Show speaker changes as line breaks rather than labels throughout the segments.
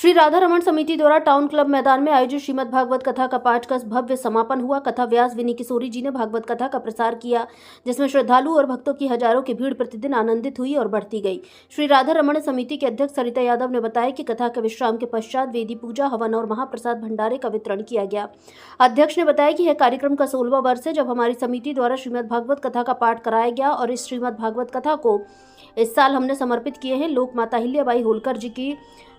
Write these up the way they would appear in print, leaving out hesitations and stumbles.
श्री राधा रमण समिति द्वारा town club मैदान में आयोजित श्रीमद् भागवत कथा का 5 का भव्य समापन हुआ। कथा व्यास विनी किशोरी जी ने भागवत कथा का प्रसार किया, जिसमें श्रद्धालु और भक्तों की हजारों की भीड़ प्रतिदिन आनंदित हुई और बढ़ती गई। श्री राधा रमण समिति के अध्यक्ष सरिता यादव ने बताया कि कथा के विश्राम के पश्चात वेदी पूजा, हवन और महाप्रसाद भंडारे का वितरण किया गया। अध्यक्ष ने बताया कि यह कार्यक्रम का 16वां वर्ष है जब हमारी समिति द्वारा श्रीमद् भागवत कथा का पाठ कराया गया और इस श्रीमद् भागवत कथा को इस साल हमने समर्पित किए हैं लोक माता अहिल्याबाई होलकर जी की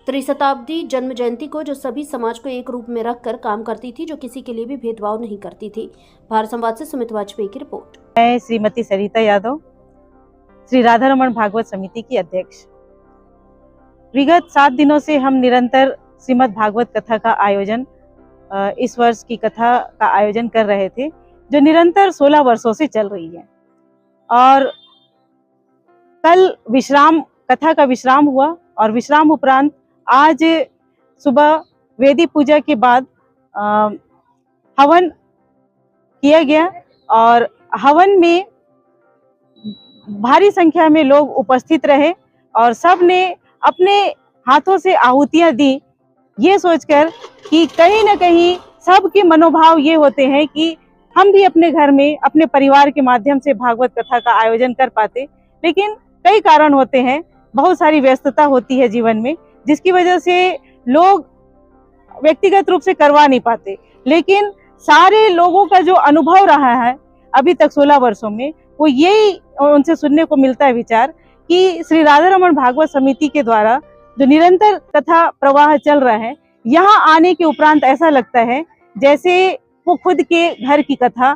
त्रिशताब्दी जन्म जयंती को, जो सभी समाज को एक रूप में रखकर काम करती थी, जो किसी के लिए भी भेदभाव नहीं करती थी। भारत संवाद से सुमित वाजपेयी की रिपोर्ट।
मैं श्रीमती सरिता यादव, श्री राधा रमण भागवत समिति की अध्यक्ष। विगत 7 दिनों से हम निरंतर श्रीमद् भागवत कथा का आयोजन, इस वर्ष की कथा का आयोजन कर रहे थे, जो निरंतर 16 वर्षों से चल रही है। और कल कथा का विश्राम हुआ और विश्राम उपरांत आज सुबह वेदी पूजा के बाद हवन किया गया और हवन में भारी संख्या में लोग उपस्थित रहे और सब ने अपने हाथों से आहुतियां दी, ये सोचकर कि कहीं ना कहीं सबके मनोभाव ये होते हैं कि हम भी अपने घर में अपने परिवार के माध्यम से भागवत कथा का आयोजन कर पाते, लेकिन कई कारण होते हैं, बहुत सारी व्यस्तता होती है जीवन में, जिसकी वजह से लोग व्यक्तिगत रूप से करवा नहीं पाते। लेकिन सारे लोगों का जो अनुभव रहा है अभी तक 16 वर्षों में, वो यही उनसे सुनने को मिलता है विचार कि श्री राधा रमण भागवत समिति के द्वारा जो निरंतर कथा प्रवाह चल रहा है, यहाँ आने के उपरांत ऐसा लगता है जैसे वो खुद के घर की कथा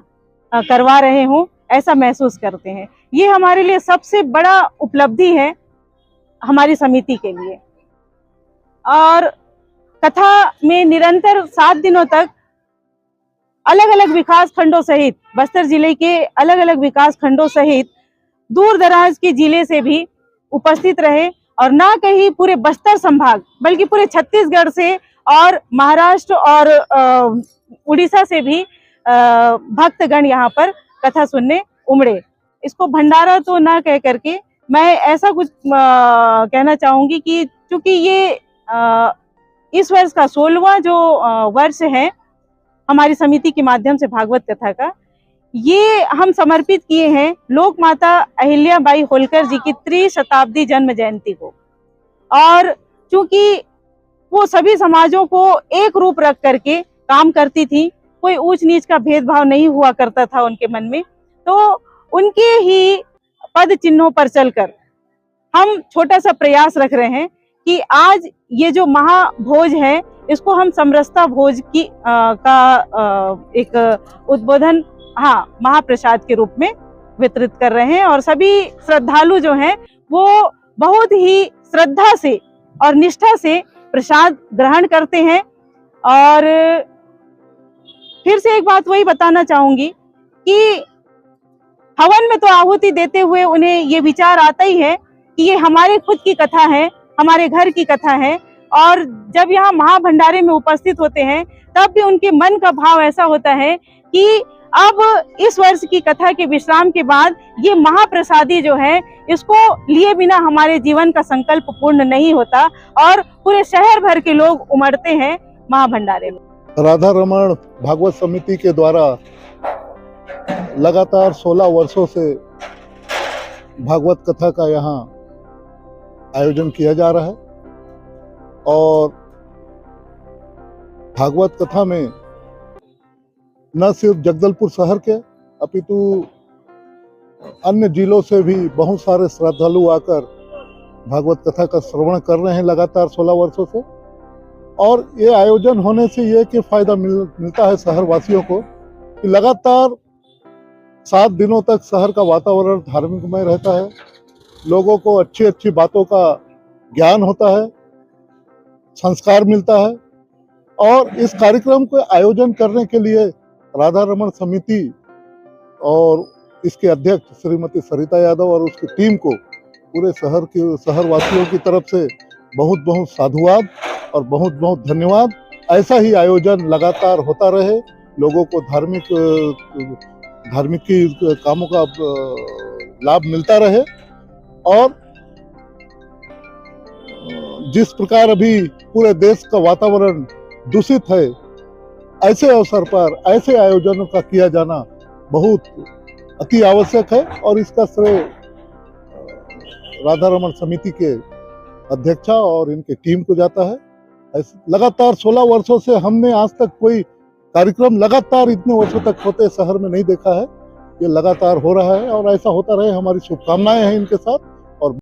करवा रहे हों, ऐसा महसूस करते हैं। ये हमारे लिए सबसे बड़ा उपलब्धि है हमारी समिति के लिए। और कथा में निरंतर 7 दिनों तक अलग अलग विकास खंडों सहित, बस्तर जिले के अलग अलग विकास खंडों सहित दूर दराज के जिले से भी उपस्थित रहे और ना कहीं पूरे बस्तर संभाग बल्कि पूरे छत्तीसगढ़ से और महाराष्ट्र और उड़ीसा से भी भक्तगण यहाँ पर कथा सुनने उमड़े। इसको भंडारा तो ना कह करके मैं ऐसा कुछ कहना चाहूंगी कि चूंकि ये इस वर्ष का 16वां जो वर्ष है हमारी समिति के माध्यम से भागवत कथा का, ये हम समर्पित किए हैं लोक माता अहिल्याबाई होलकर जी की त्रिशताब्दी जन्म जयंती को। और चूंकि वो सभी समाजों को एक रूप रख करके काम करती थी, कोई ऊंच नीच का भेदभाव नहीं हुआ करता था उनके मन में, तो उनके ही पद चिन्हों पर चलकर हम छोटा सा प्रयास रख रहे हैं कि आज ये जो महाभोज है, इसको हम समरसता भोज की एक उद्बोधन महाप्रसाद के रूप में वितरित कर रहे हैं। और सभी श्रद्धालु जो हैं वो बहुत ही श्रद्धा से और निष्ठा से प्रसाद ग्रहण करते हैं। और फिर से एक बात वही बताना चाहूंगी कि हवन में तो आहुति देते हुए उन्हें ये विचार आता ही है कि ये हमारे खुद की कथा है, हमारे घर की कथा है। और जब यहाँ महाभंडारे में उपस्थित होते हैं तब भी उनके मन का भाव ऐसा होता है कि अब इस वर्ष की कथा के विश्राम के बाद ये महाप्रसादी जो है, इसको लिए बिना हमारे जीवन का संकल्प पूर्ण नहीं होता और पूरे शहर भर के लोग उमड़ते हैं महाभंडारे में।
राधा रमण भागवत समिति के द्वारा लगातार 16 वर्षों से भागवत कथा का यहाँ आयोजन किया जा रहा है और भागवत कथा में न सिर्फ जगदलपुर शहर के अपितु अन्य जिलों से भी बहुत सारे श्रद्धालु आकर भागवत कथा का श्रवण कर रहे हैं लगातार 16 वर्षों से। और ये आयोजन होने से ये कि फायदा मिलता है शहर वासियों को कि लगातार 7 दिनों तक शहर का वातावरण धार्मिकमय रहता है, लोगों को अच्छी अच्छी बातों का ज्ञान होता है, संस्कार मिलता है। और इस कार्यक्रम को आयोजन करने के लिए राधा रमण समिति और इसके अध्यक्ष श्रीमती सरिता यादव और उसकी टीम को पूरे शहर वासियों की तरफ से बहुत बहुत साधुवाद और बहुत बहुत धन्यवाद। ऐसा ही आयोजन लगातार होता रहे, लोगों को धार्मिक की कामों का लाभ मिलता रहे। और जिस प्रकार अभी पूरे देश का वातावरण दूषित है, ऐसे अवसर पर ऐसे आयोजनों का किया जाना बहुत अति आवश्यक है और इसका श्रेय राधा रमन समिति के अध्यक्षा और इनके टीम को जाता है। लगातार 16 वर्षों से हमने आज तक कोई कार्यक्रम लगातार इतने वर्षों तक होते शहर में नहीं देखा है। ये लगातार हो रहा है और ऐसा होता रहे, हमारी शुभकामनाएं हैं इनके साथ।